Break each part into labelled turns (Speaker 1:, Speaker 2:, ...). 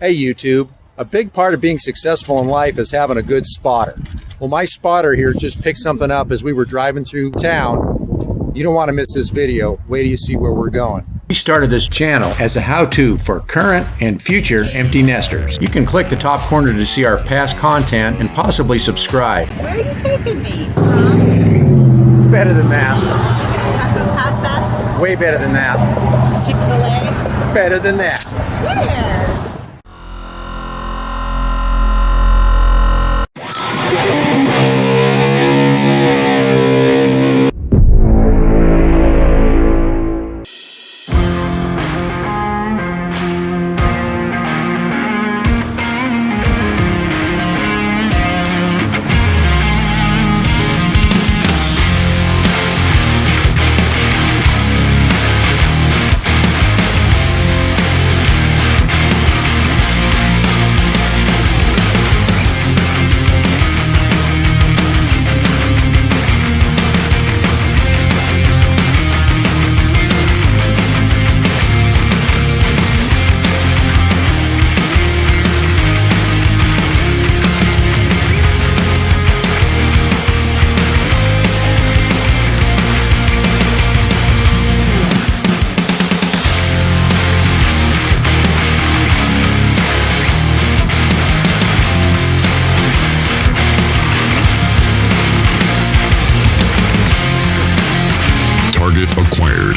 Speaker 1: Hey YouTube, a big part of being successful in life is having a good spotter. Well, my spotter here just picked something up as we were driving through town. You don't want to miss this video. Wait till you see where we're going. We started this channel as a how-to for current and future empty nesters. You can click the top corner to see our past content and possibly subscribe.
Speaker 2: Where are you taking me?
Speaker 1: Better than that.
Speaker 2: Taco Casa?
Speaker 1: Way better than that.
Speaker 2: Chick-fil-A?
Speaker 1: Better than that.
Speaker 2: Where?
Speaker 3: Target acquired.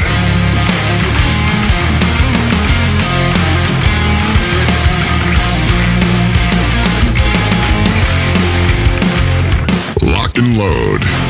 Speaker 3: Lock and load.